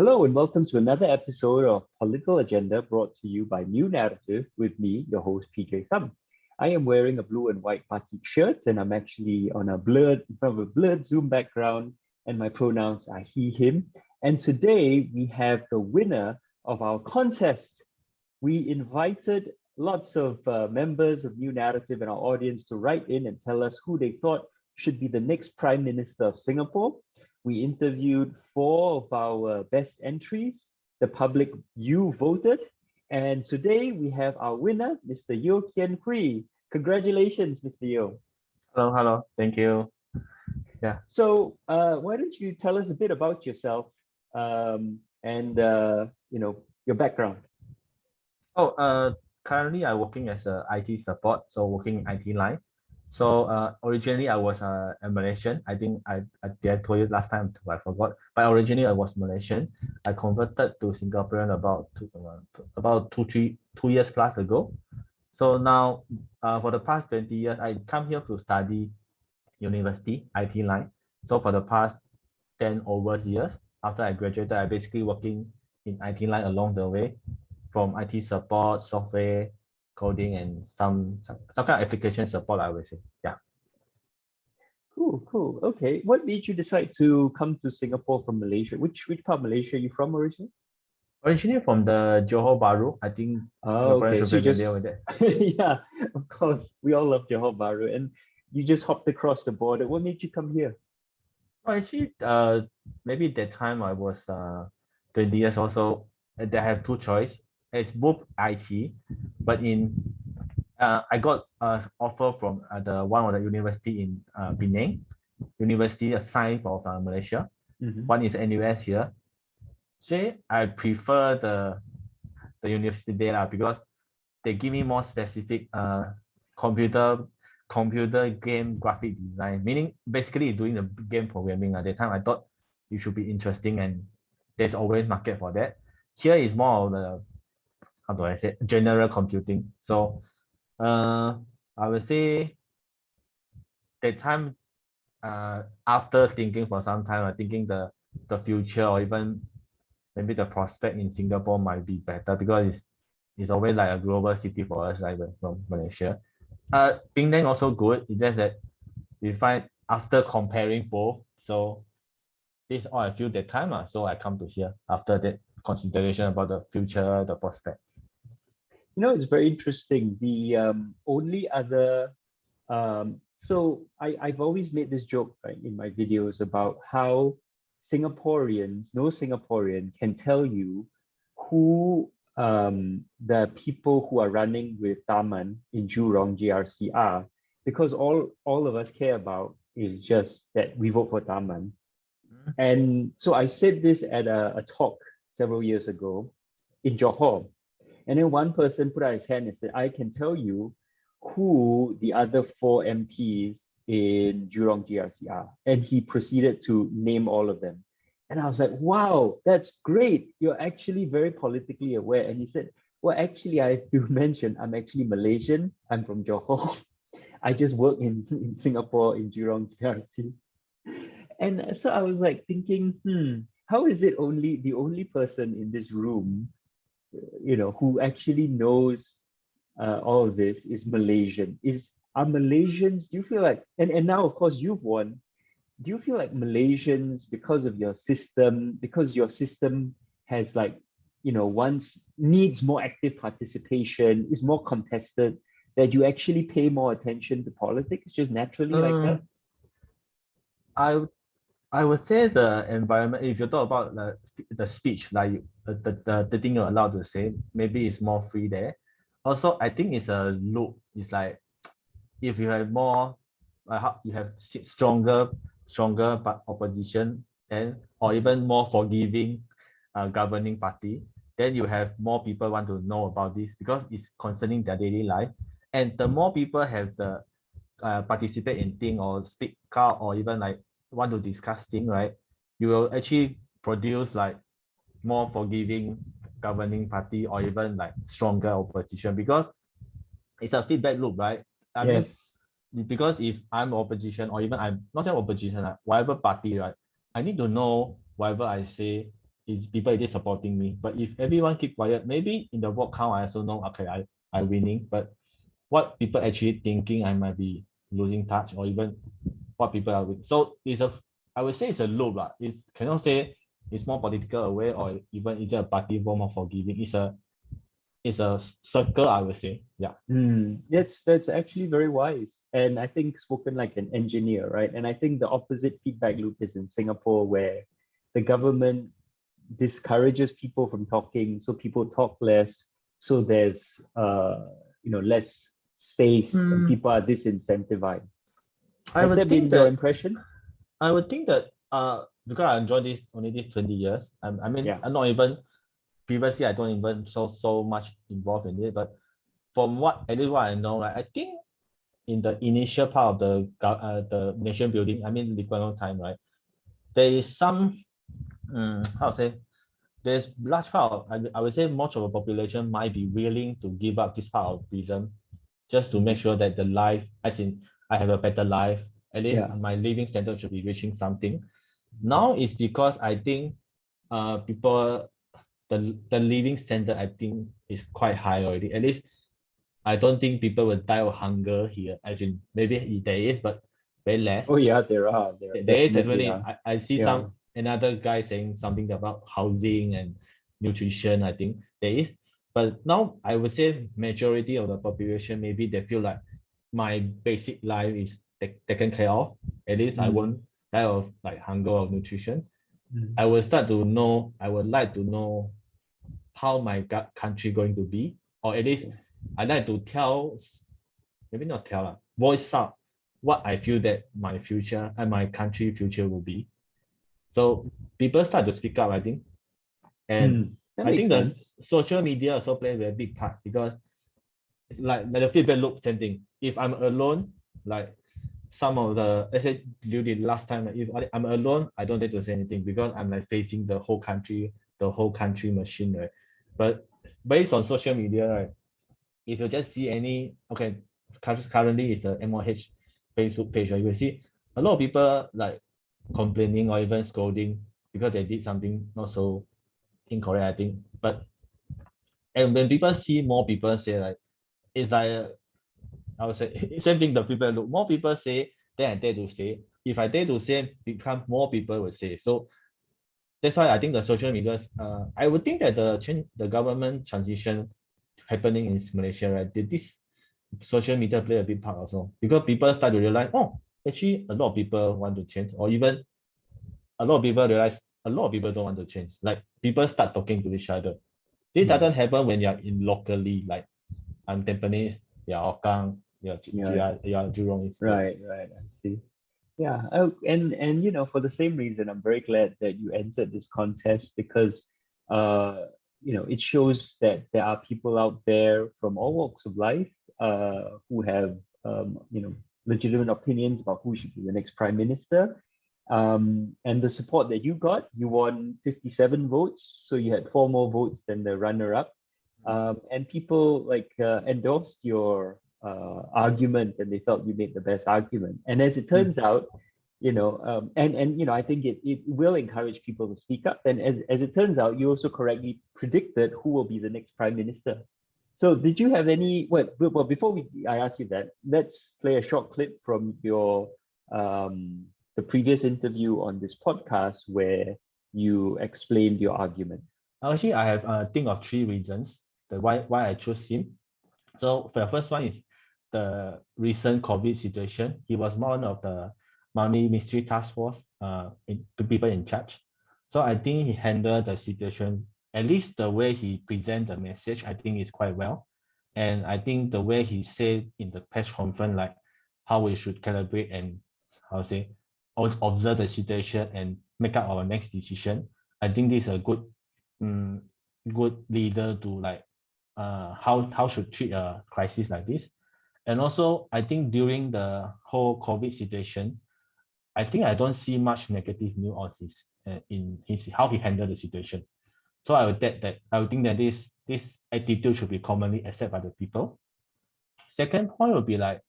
Hello and welcome to another episode of Political Agenda brought to you by New Naratif with me, your host PJ Thum. I am wearing a blue and white batik shirt and I'm actually on a in front of a blurred Zoom background and my pronouns are he, him. And today we have the winner of our contest. We invited lots of members of New Narrative and our audience to write in and tell us who they thought should be the next Prime Minister of Singapore. We interviewed 4 of our best entries. The public, you voted. And today we have our winner, Mr. Yeo Kian Hwee. Congratulations, Mr. Yeo. Hello. Thank you. Yeah. So why don't you tell us a bit about yourself and your background? Currently I'm working as a IT support, so working in IT line. So originally I was a Malaysian. I think I told you last time, I forgot. But originally I was Malaysian. I converted to Singaporean about 2 years plus ago. So now for the past 20 years, I come here to study university IT line. So for the past 10 over years after I graduated, I basically working in IT line along the way, from IT support, software, coding, and some kind of application support, I would say. Yeah. Cool. Okay. What made you decide to come to Singapore from Malaysia? Which part of Malaysia are you from originally? Originally from the Johor Bahru. I think Singaporeans Okay. are So you familiar just with it. yeah, of course. We all love Johor Bahru. And you just hopped across the border. What made you come here? Oh, actually, maybe that time I was 20 years or so. They have two choice. It's both IT, but I got an offer from the one of the university in Penang, University of Science of Malaysia. Mhm. One is NUS here. So I prefer the university there because they give me more specific computer game graphic design, meaning basically doing the game programming. At that time I thought it should be interesting and there's always market for that. Here is more of the, how do I say, general computing. So I would say that time, after thinking for some time, I thinking the future or even maybe the prospect in Singapore might be better because it's always like a global city for us, like from Malaysia. Penang also good. It's just that we find after comparing both, so this all I feel that time. So I come to here after that consideration about the future, the prospect. It's very interesting. The only other I've always made this joke, right, in my videos about how no Singaporean can tell you who the people who are running with Taman in Jurong GRC are, because all of us care about is just that we vote for Taman. And so I said this at a talk several years ago in Johor. And then one person put out his hand and said, I can tell you who the other 4 MPs in Jurong GRC are. And he proceeded to name all of them. And I was like, wow, that's great. You're actually very politically aware. And he said, well, actually, I have to mention, I'm actually Malaysian. I'm from Johor. I just work in Singapore in Jurong GRC. And so I was like thinking, how is it the only person in this room, who actually knows all of this is Malaysian? Are Malaysians, do you feel like, and now of course you've won, do you feel like Malaysians, because of your system, because your system has once needs more active participation, is more contested, that you actually pay more attention to politics just naturally like that? I I would say the environment, if you talk about the speech, like the thing you're allowed to say, maybe it's more free there. Also, I think it's a loop. It's like if you have more, you have stronger but opposition, and or even more forgiving governing party, then you have more people want to know about this because it's concerning their daily life. And the more people have the participate in thing or speak out or even like want to discuss thing, right? You will actually produce like more forgiving governing party or even like stronger opposition because it's a feedback loop, right? I mean, Yes. because if I'm opposition or even I'm not just opposition, whatever party, right? I need to know whatever I say is people is supporting me. But if everyone keep quiet, maybe in the vote count I also know okay I winning, but what people actually thinking I might be losing touch, or even what people are with. So it's a, I would say it's a loop lah. It cannot say it's more political aware or even is it a party form of forgiving. It's a circle, I would say. Yeah. That's actually very wise, and I think spoken like an engineer, right? And I think the opposite feedback loop is in Singapore, where the government discourages people from talking, so people talk less, so there's less space, and Hmm, people are disincentivized. I Has would that been think your that impression? because I enjoy this only this 20 years. I mean Yeah. I'm not even previously I don't even so much involved in it, but from what at least what I know, right, I think in the initial part of the nation building, I mean Lee time, right, there is some how to say there's large part of, I would say most of the population might be willing to give up this part of freedom just to make Mhm. sure that the life, as in I have a better life, at least Yeah. my living standard should be reaching something. Now it's because I think people the living standard I think is quite high already. At least I don't think people will die of hunger here. As in maybe there is, but very less. Oh yeah, there There is definitely definitely are. I see Yeah. some another guy saying something about housing and nutrition. I think there is, but now I would say majority of the population maybe they feel like my basic life is taken care of. At least I Mm. won't die of like hunger or nutrition. Mm. I will start to know. I would like to know how my country going to be, or at least Yeah. I like to tell, maybe not tell, voice out what I feel that my future and my country future will be. So people start to speak up, I think. And That I makes think the sense. social media also play a very big part because it's like the feedback loop, same thing. If I'm alone, like some of the, let's say during the last time, if I'm alone, I don't need to say anything because I'm like facing the whole country machine, right? But based on social media, right? If you just see any, okay, currently is the MOH Facebook page, right? You will see a lot of people like complaining or even scolding because they did something not so incorrect, I think. But and when people see more people say like it's like I would say same thing. The people look more people say, then I dare to say. If I dare to say, become more people will say. So that's why I think the social media. I would think that the government transition happening in Malaysia, right? Did this social media play a big part also because people start to realize, oh, actually a lot of people want to change, or even a lot of people realize a lot of people don't want to change. Like people start talking to each other. This Mm. doesn't happen when you're in locally, like I'm Tampines, you're Hougang, Yeah. you're Jurong East. Yeah. Right. I see. Yeah. Oh, and for the same reason, I'm very glad that you entered this contest because it shows that there are people out there from all walks of life who have legitimate opinions about who should be the next prime minister. And the support that you won 57 votes, so you had four more votes than the runner-up. And people like endorsed your argument, and they felt you made the best argument. And as it Mm. turns out, I think it will encourage people to speak up. And as it turns out, you also correctly predicted who will be the next prime minister. So did you have any, well before I ask you that, let's play a short clip from your the previous interview on this podcast where you explained your argument. Actually, I have think of three reasons that why I chose him. So for the first one is the recent COVID situation. He was one of the Money Ministry Task Force to people in charge. So I think he handled the situation, at least the way he present the message, I think is quite well. And I think the way he said in the press conference, like how we should calibrate and how to say observe the situation and make up our next decision. I think this is a um, good leader to like how should treat a crisis like this. And also, I think during the whole COVID situation, I think I don't see much negative news on his in his how he handled the situation. So I would think that this attitude should be commonly accepted by the people. Second point would be like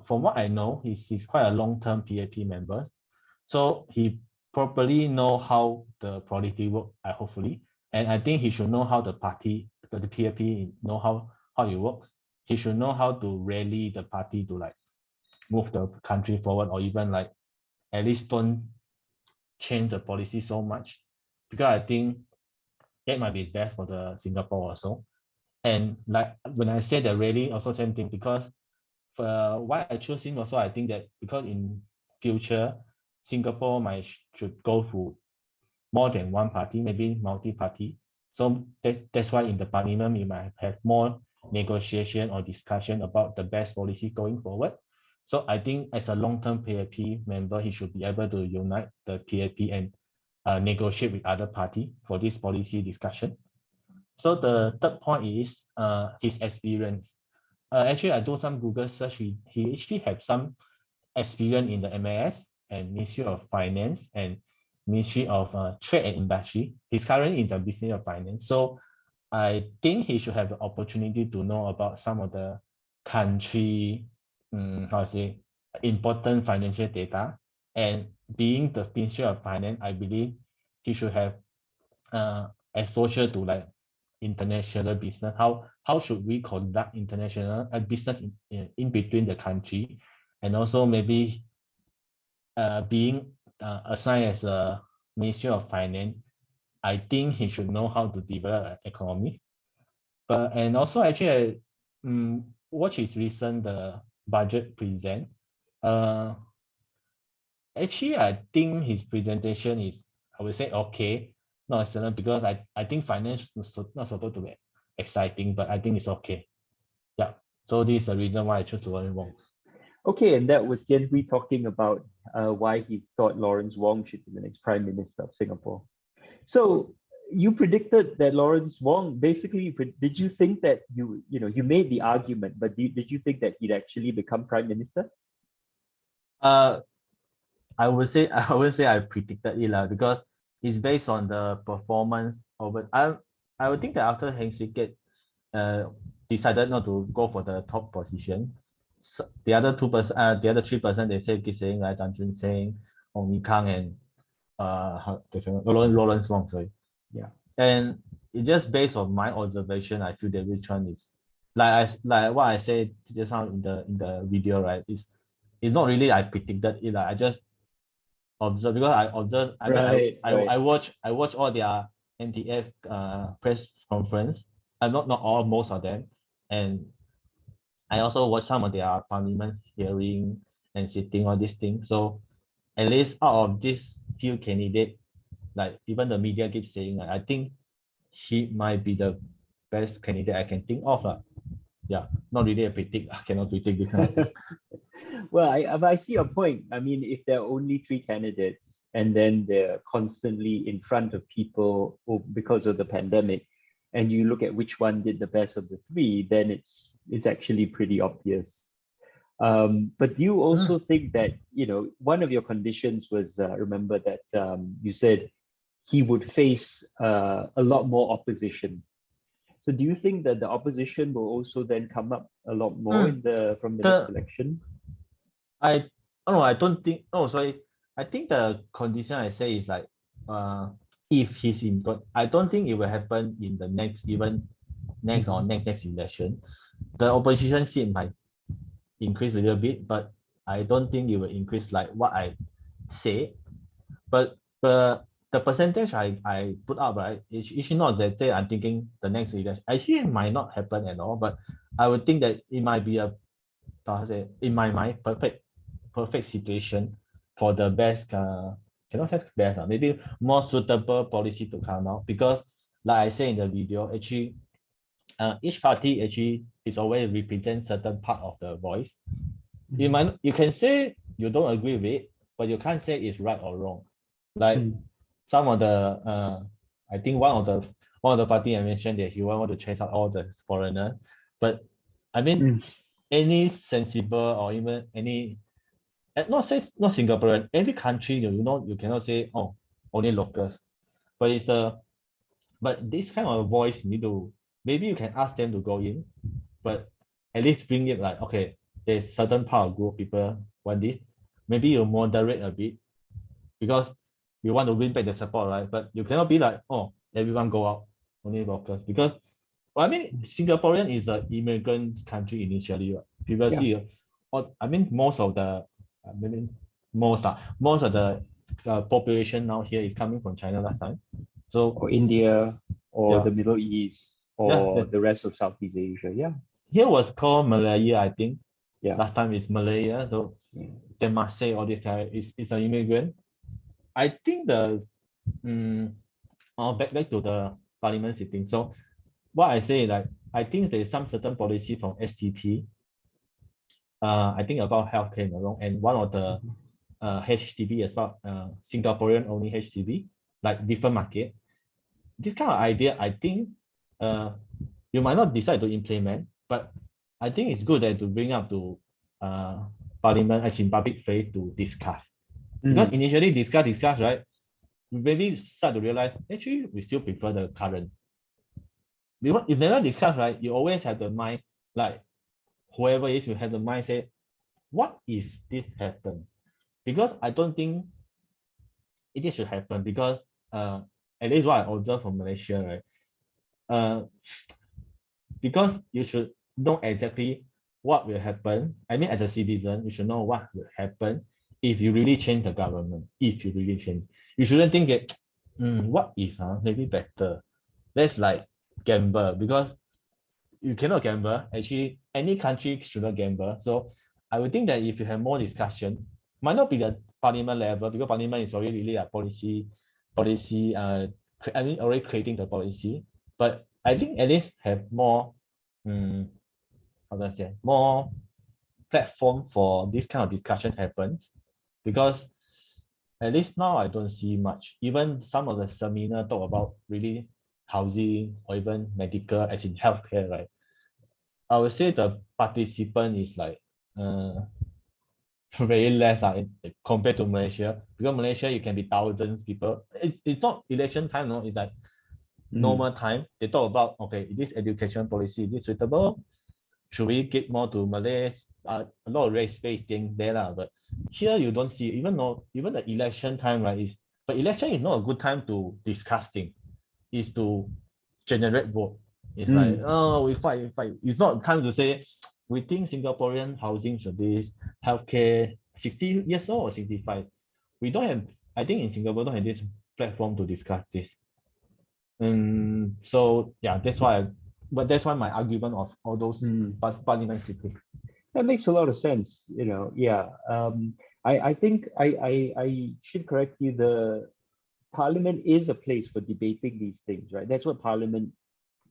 from what I know, he's quite a long-term PAP member. So properly know how the polity work, hopefully. And I think he should know how the party, the PAP, know how it works. He should know how to rally the party to like move the country forward, or even like at least don't change the policy so much, because I think that might be best for the Singapore also. And like when I say the rally, also same thing, because why I choose him also, I think that because in future Singapore might should go through more than one party, maybe multi-party. So that's why in the parliament we might have more negotiation or discussion about the best policy going forward. So I think as a long-term PAP member, he should be able to unite the PAP and negotiate with other party for this policy discussion. So the third point is his experience. Actually, I do some Google search. He actually have some experience in the MAS and Ministry of Finance and Ministry of Trade and Industry. He's currently in the Business of Finance. So I think he should have the opportunity to know about some of the country, how to say, important financial data. And being the Ministry of Finance, I believe he should have exposure to like international business. How should we conduct international business in between the country, and also maybe being assigned as a Ministry of Finance, I think he should know how to develop an economy. But and also actually, watch his recent the budget present. Actually, I think his presentation is, I would say, okay, not excellent, because I think finance is not supposed to be exciting, but I think it's okay. Yeah. So this is the reason why I chose Lawrence Wong. Okay, and that was Kian Hwee talking about why he thought Lawrence Wong should be the next Prime Minister of Singapore. So you predicted that Lawrence Wong, basically, did you think that you made the argument, but did you think that he'd actually become Prime Minister? I would say I predicted it because it's based on the performance of it. I would think that after Heng Swee Keat decided not to go for the top position, so the other 2%, the other 3%, they keep saying like Chan Chun Sing, Ong Ni Kang, and Lawrence Wong, sorry. Yeah. And it's just based on my observation, I feel that which one is like what I said just now in the video, right? It's not really I predicted it. I just observe, because I observe. I mean, I watch all their NTF press conference. Not all, most of them, and I also watch some of their parliament hearing and sitting, all these things. So at least out of these few candidates, like even the media keeps saying, I think he might be the best candidate I can think of. Yeah, not really a predict. I cannot predict this kind of thing. Well, I see your point. I mean, if there are only three candidates and then they're constantly in front of people because of the pandemic, and you look at which one did the best of the three, then it's actually pretty obvious. But do you also think that, one of your conditions was, remember that you said he would face a lot more opposition. So do you think that the opposition will also then come up a lot more from the next election? I don't think. Oh, sorry. I think the condition I say is like, if he's in, I don't think it will happen in the next or next election. The opposition seat might increase a little bit, but I don't think it will increase like what I say. But the percentage I put up, right, it's not that say I'm thinking the next election. Actually, it might not happen at all, but I would think that it might be in my mind, perfect situation for the best, cannot say best, maybe more suitable policy to come out, because like I say in the video, actually, each party actually is always represent certain part of the voice. You can say you don't agree with it, but you can't say it's right or wrong. Like some of the I think one of the party I mentioned that he want to chase out all the foreigners, but I mean any sensible or even any, not Singaporean, every country, you cannot say, oh, only locals, but but this kind of voice maybe you can ask them to go in, but at least bring it like, okay, there's certain part of group people want this, maybe you moderate a bit, because you want to win back the support, right? But you cannot be like, oh, everyone go out, only locals. Because, well, I mean, Singaporean is an immigrant country initially. Right? Previously, I mean, most of the, I mean, most of the population now here is coming from China last time. So, Or India, or yeah, the Middle East, yeah, or the rest of Southeast Asia. Yeah, here was called Malaya, I think. yeah. Last time it's Malaya, so Yeah. Temasek, all this guy is an immigrant. I think um, back to the parliament sitting. So what I say, like, I think there is some certain policy from STP, I think about healthcare, and one of the Mhm. HDB as well, Singaporean only HDB, like different market. This kind of idea, I think uh, you might not decide to implement, but I think it's good that to bring up to uh, parliament as in public face to discuss. Because Mm. initially discuss, right? We maybe start to realize actually we still prefer the current. Because if never discuss, right, you always have the mind, like whoever is, you have the mind say, what if this happen? Because I don't think it should happen because at least what I observe from Malaysia, right? Uh, because you should know exactly what will happen. I mean, as a citizen, you should know what will happen if you really change the government. If you really change, you shouldn't think that, what if, maybe better. That's like gamble because you cannot gamble. Actually, any country should not gamble. So I would think that if you have more discussion, might not be the parliament level because parliament is already really a policy. I mean, already creating the policy. But I think at least have more, um, how do I say, more platform for this kind of discussion happens because at least now I don't see much. Even some of the seminar talk about really housing or even medical as in healthcare, right? I would say the participant is like very less compared to Malaysia. Because Malaysia, it can be thousands people. It's not election time, no, it's like Mm. normal time. They talk about, okay, this education policy, is this suitable? Should we give more to Malays? A lot of race based thing there, lah. But here you don't see, even though even the election time, right? But election is not a good time to discuss things. It's to generate vote. It's like, Mm. oh, we fight. It's not time to say we think Singaporean housing should be healthcare 60 years old or 65. We don't have, I think in Singapore don't have this platform to discuss this. So yeah, but that's why my argument of all those Mm. parliament sitting. That makes a lot of sense. Yeah. I think I should correct you. The Parliament is a place for debating these things, right? That's what Parliament,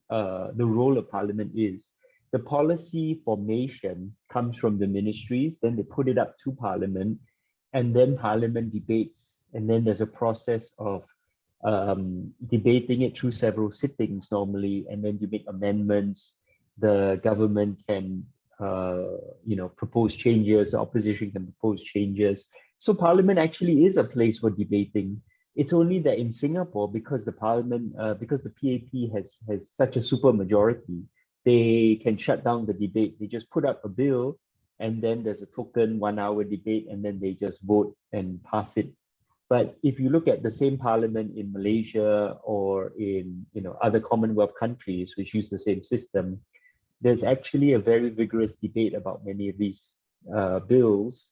the role of Parliament is. The policy formation comes from the ministries, then they put it up to Parliament, and then Parliament debates, and then there's a process of debating it through several sittings normally, and then you make amendments. The government can, propose changes. The opposition can propose changes. So Parliament actually is a place for debating. It's only that in Singapore, because the Parliament, because the PAP has such a super majority, they can shut down the debate. They just put up a bill, and then there's a token 1 hour debate, and then they just vote and pass it. But if you look at the same parliament in Malaysia or in other Commonwealth countries which use the same system, there's actually a very vigorous debate about many of these bills,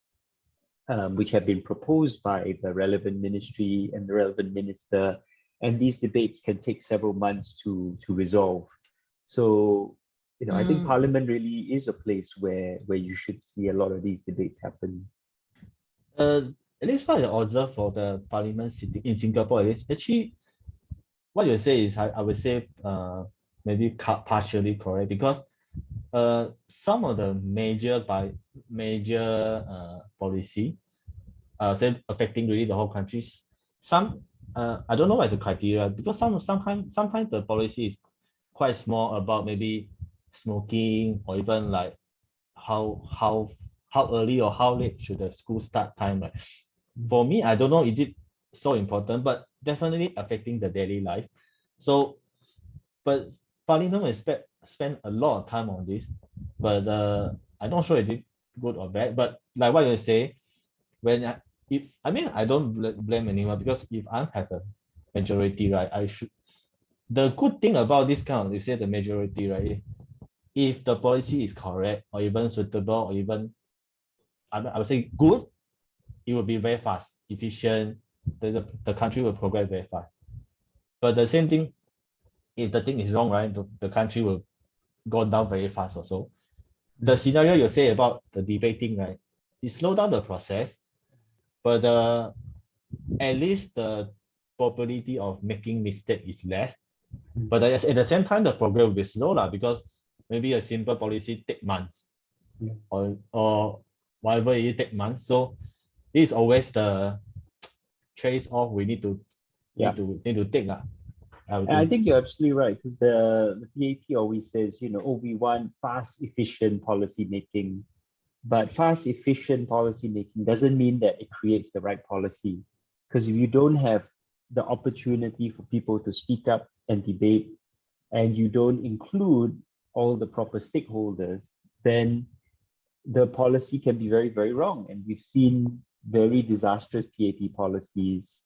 which have been proposed by the relevant ministry and the relevant minister. And these debates can take several months to resolve. So, I think Mm, Parliament really is a place where you should see a lot of these debates happen. uh, at least what I observe for the parliament sitting in Singapore, at least, actually, what you say is, I would say, maybe partially correct because some of the major policy say affecting really the whole countries. Some I don't know what's the criteria because sometimes the policy is quite small about maybe smoking or even like how how how early or how late should the school start time. Right? For me, I don't know is it so important, but definitely affecting the daily life. So, but Parliament will spend a lot of time on this, but I'm not sure is it good or bad. But like what you say, when if I mean I don't blame anyone, because if I have a majority, right, I should. The good thing about this kind of, you say the majority, right? If the policy is correct or even suitable or even I would say good, it will be very fast, efficient. The country will progress very fast. But the same thing, if the thing is wrong, right, the country will go down very fast also. The scenario you say about the debating, right, it slow down the process, but at least the probability of making mistake is less. But at the same time, the progress will be slow lah, because maybe a simple policy take months, Yeah. or whatever it take months. So this is always the trace off we need to Yeah. need to take lah. And I think you're absolutely right, because the PAP always says, oh, we want fast, efficient policy making. But fast, efficient policy making doesn't mean that it creates the right policy. Because if you don't have the opportunity for people to speak up and debate, and you don't include all the proper stakeholders, then the policy can be very, very wrong. And we've seen very disastrous PAP policies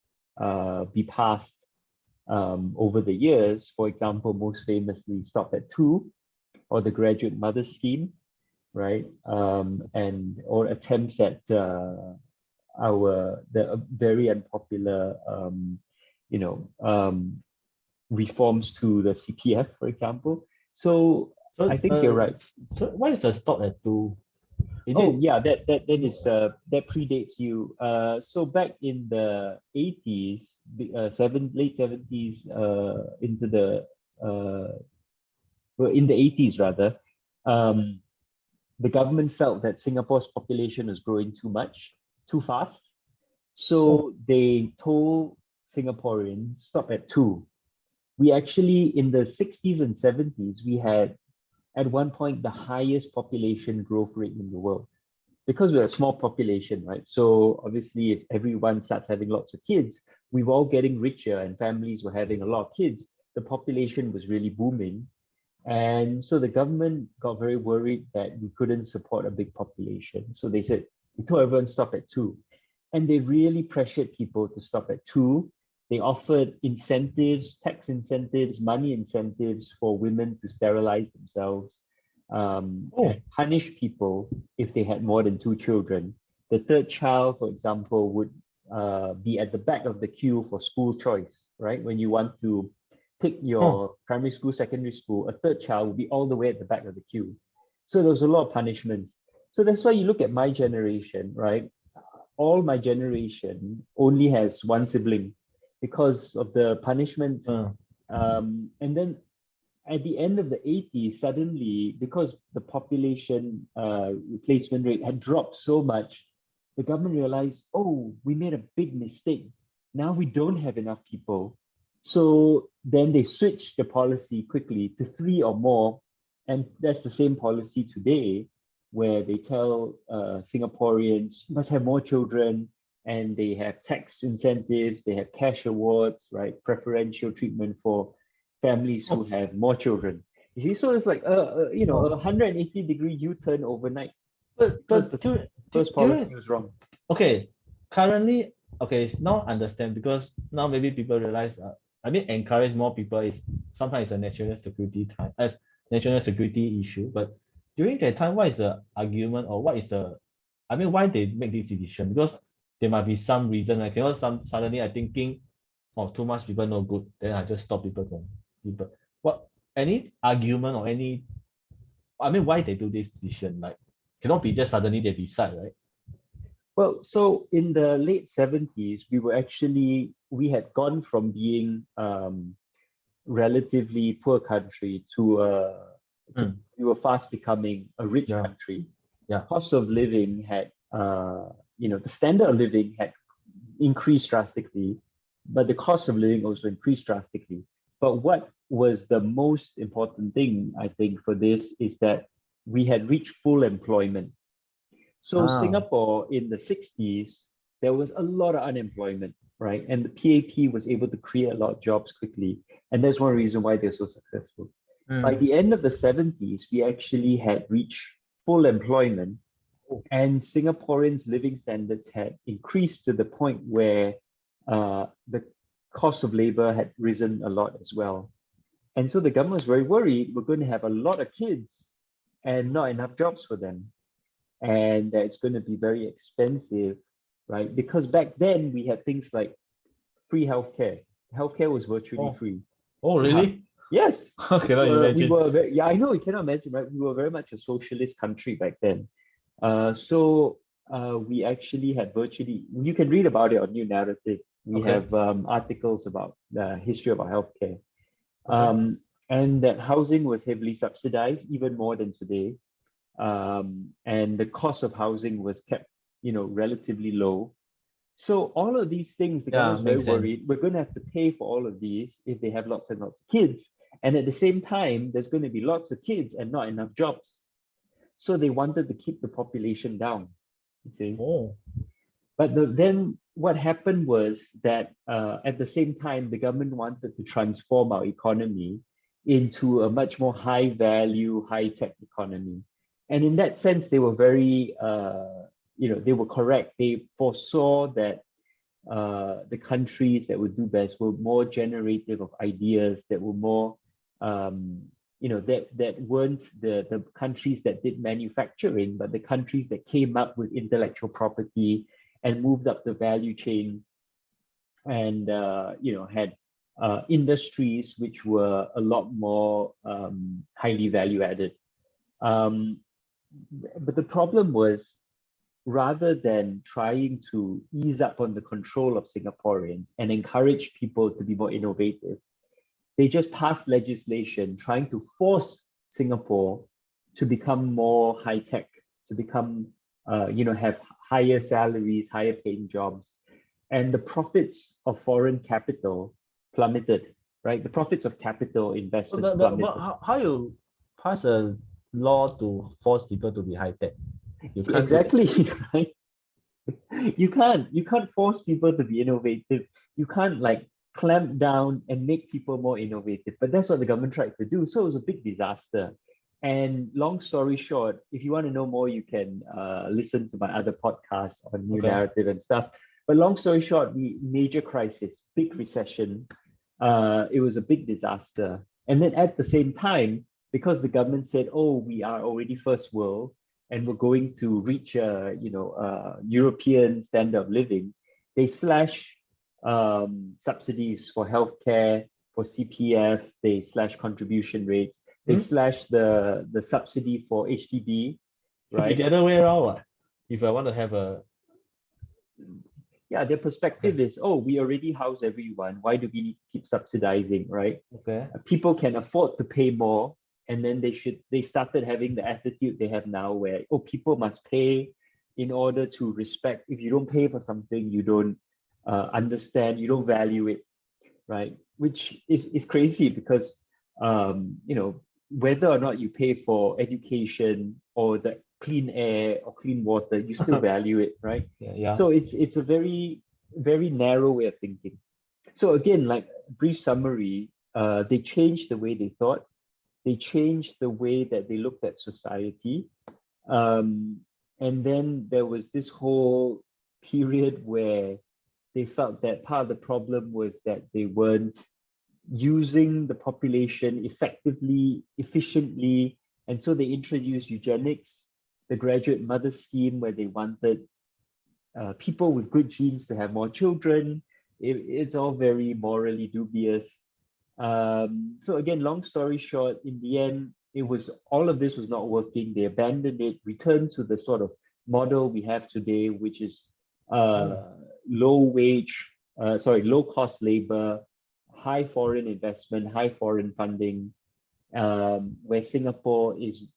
be passed over the years. For example, most famously, Stop at Two, or the Graduate Mother Scheme, right? And or attempts at the very unpopular reforms to the CPF, for example. So I think you're right. So what is the Stop at Two? Yeah, that that predates you. So back in the 80s, late 70s, into the well, in the 80s rather, the government felt that Singapore's population was growing too much, too fast. So they told Singaporeans, stop at two. We actually, in the 60s and 70s, we had at one point the highest population growth rate in the world, because we're a small population, right? So obviously, if everyone starts having lots of kids, we were all getting richer and families were having a lot of kids. The population was really booming. And so the government got very worried that we couldn't support a big population. So they said, we told everyone stop at two. And they really pressured people to stop at two. They offered incentives, tax incentives, money incentives for women to sterilize themselves, and punish people if they had more than two children. The third child, for example, would be at the back of the queue for school choice, right? When you want to pick your primary school, secondary school, a third child will be all the way at the back of the queue. So there was a lot of punishments. So that's why you look at my generation, right? All my generation only has one sibling because of the punishments. And then at the end of the 80s, suddenly, because the population replacement rate had dropped so much, the government realized, oh, we made a big mistake. Now we don't have enough people. So then they switched the policy quickly to three or more. And that's the same policy today, where they tell Singaporeans must have more children, and they have tax incentives, they have cash awards, right? Preferential treatment for families who have more children. You see, so it's like a 180-degree U-turn overnight. But the first policy was wrong. Okay, currently, now understand, because now maybe people realize. Encourage more people is sometimes a national security time as national security issue. But during that time, what is the argument, or what is why they make this decision? Because there might be some reason. Like suddenly I thinking, oh, too much people no good, then I just stop people from people. What, any argument or any? Why they do this decision? Like, cannot be just suddenly they decide, right? Well, so in the late 70s, we had gone from being relatively poor country to we were fast becoming a rich country. Cost of living had, the standard of living had increased drastically, but the cost of living also increased drastically. But what was the most important thing, I think, for this is that we had reached full employment. So Singapore in the 60s, there was a lot of unemployment, right? And the PAP was able to create a lot of jobs quickly. And that's one reason why they're so successful. By the end of the 70s, we actually had reached full employment. And Singaporeans' living standards had increased to the point where the cost of labor had risen a lot as well. And so the government was very worried we're going to have a lot of kids and not enough jobs for them. And that it's going to be very expensive, right? Because back then we had things like free healthcare. Healthcare was virtually free. Oh, really? Yes. Cannot imagine. Yeah, I know, you cannot imagine, right? We were very much a socialist country back then. So we actually had virtually, you can read about it on New Naratif. We have articles about the history of our healthcare. And that housing was heavily subsidized, even more than today. And the cost of housing was kept, relatively low. So all of these things, the government's very worried. We're going to have to pay for all of these if they have lots and lots of kids. And at the same time, there's going to be lots of kids and not enough jobs. So they wanted to keep the population down. You see? But then what happened was that at the same time, the government wanted to transform our economy into a much more high value, high tech economy. And in that sense, they were very, they were correct. They foresaw that the countries that would do best were more generative of ideas, that were more, that weren't the countries that did manufacturing, but the countries that came up with intellectual property and moved up the value chain and, had industries which were a lot more highly value added. But the problem was, rather than trying to ease up on the control of Singaporeans and encourage people to be more innovative, they just passed legislation trying to force Singapore to become more high tech, to become, have higher salaries, higher paying jobs. And the profits of foreign capital plummeted, right? The profits of capital investments plummeted. But how you pass a law to force people to be high tech? You can't exactly, right? You can't force people to be innovative. You can't like clamp down and make people more innovative. But that's what the government tried to do. So it was a big disaster. And long story short, if you want to know more, you can listen to my other podcasts on New Naratif and stuff. But long story short, major crisis, big recession. It was a big disaster. And then at the same time, because the government said, oh, we are already first world, and we're going to reach a European standard of living, they slash subsidies for healthcare, for CPF, they slash contribution rates, they slash the subsidy for HDB, right? The other way around. If I want to have a... Yeah, their perspective is, oh, we already house everyone. Why do we need to keep subsidizing, right? People can afford to pay more. And then they started having the attitude they have now where, oh, people must pay in order to respect. If you don't pay for something, you don't understand, you don't value it, right? Which is crazy because, whether or not you pay for education or the clean air or clean water, you still value it, right? So it's a very, very narrow way of thinking. So again, like brief summary, they changed the way they thought. They changed the way that they looked at society. And then there was this whole period where they felt that part of the problem was that they weren't using the population effectively, efficiently. And so they introduced eugenics, the graduate mother scheme, where they wanted people with good genes to have more children. It's all very morally dubious. So again, long story short, in the end, all of this was not working. They abandoned it, returned to the sort of model we have today, which is low cost labor, high foreign investment, high foreign funding, where Singapore is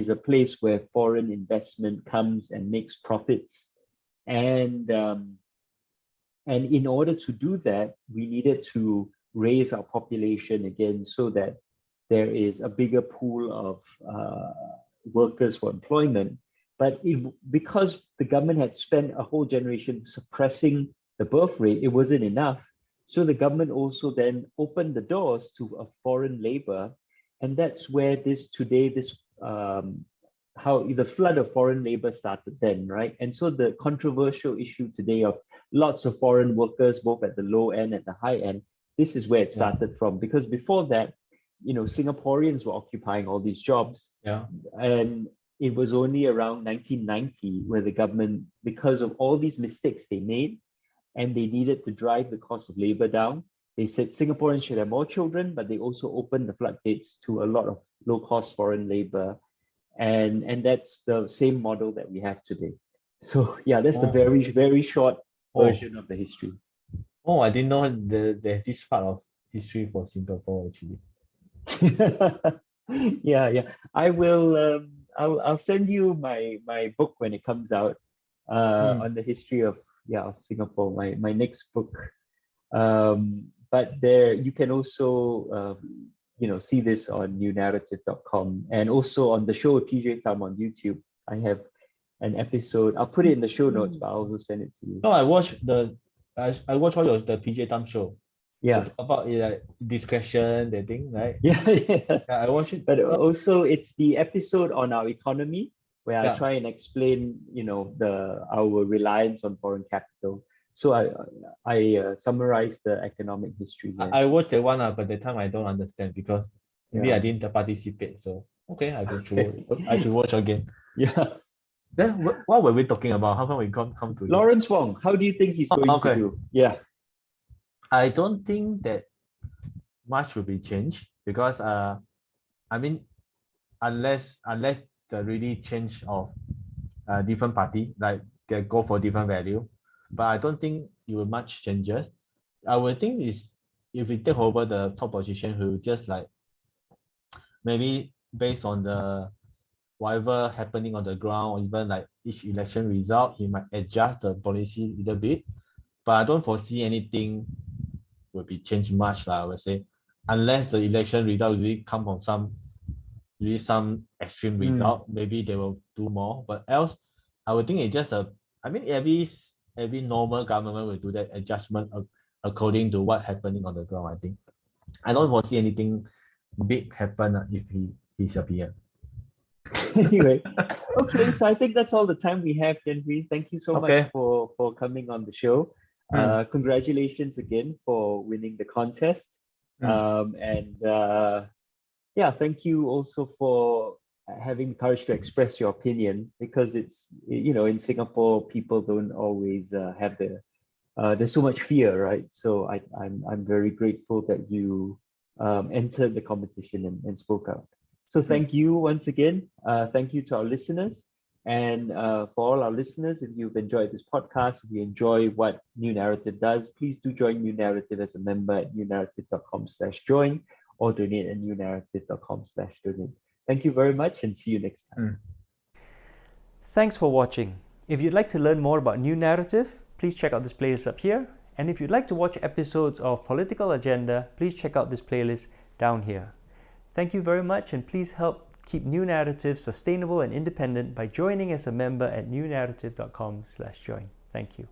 a place where foreign investment comes and makes profits. And in order to do that, we needed to raise our population again so that there is a bigger pool of workers for employment. But because the government had spent a whole generation suppressing the birth rate, it wasn't enough. So the government also then opened the doors to a foreign labor. And that's where this how the flood of foreign labor started then, right? And so the controversial issue today of lots of foreign workers, both at the low end and the high end, this is where it started from. Because before that, Singaporeans were occupying all these jobs. Yeah. And it was only around 1990 where the government, because of all these mistakes they made, and they needed to drive the cost of labor down, they said Singaporeans should have more children, but they also opened the floodgates to a lot of low-cost foreign labor. And that's the same model that we have today. So yeah, that's the very, very short version of the history. Oh, I didn't know there's this part of history for Singapore actually. Yeah. I will I'll send you my book when it comes out on the history of Singapore, my next book. But there you can also see this on newnarrative.com, and also on the show with PJ Thum on YouTube. I have an episode. I'll put it in the show notes, but I'll also send it to you. No, I watched I watched all the PJ Thum show. Yeah. About discretion, the thing, right? Yeah. I watched it. But also it's the episode on our economy where I try and explain, our reliance on foreign capital. So I summarize the economic history there. I watched that one, but the time I don't understand because maybe I didn't participate. So I should watch again. Yeah. Then what were we talking about? How come we come to Lawrence Wong? How do you think he's going to do? Yeah. I don't think that much will be changed because unless the really change of different party, like they go for different value, but I don't think it will much changes. I would think is if we take over the top position, who just like maybe based on the whatever happening on the ground, or even like each election result, he might adjust the policy a little bit. But I don't foresee anything will be changed much, I would say, unless the election result really come from some extreme result, maybe they will do more. But else, I would think it's just every normal government will do that adjustment according to what happening on the ground. I think I don't foresee anything big happen if he's appear. Anyway, okay, so I think that's all the time we have, Kian Hwee. Thank you so much for coming on the show. Congratulations again for winning the contest. Thank you also for having the courage to express your opinion, because it's, in Singapore, people don't always have there's so much fear, right? So I'm very grateful that you entered the competition and spoke out. So thank you once again. Thank you to our listeners. And for all our listeners, if you've enjoyed this podcast, if you enjoy what New Narrative does, please do join New Narrative as a member at newnarrative.com/join or donate at newnarrative.com/donate. Thank you very much and see you next time. Thanks for watching. If you'd like to learn more about New Narrative, please check out this playlist up here. And if you'd like to watch episodes of Political Agenda, please check out this playlist down here. Thank you very much, and please help keep New Narrative sustainable and independent by joining as a member at newnarrative.com/join. Thank you.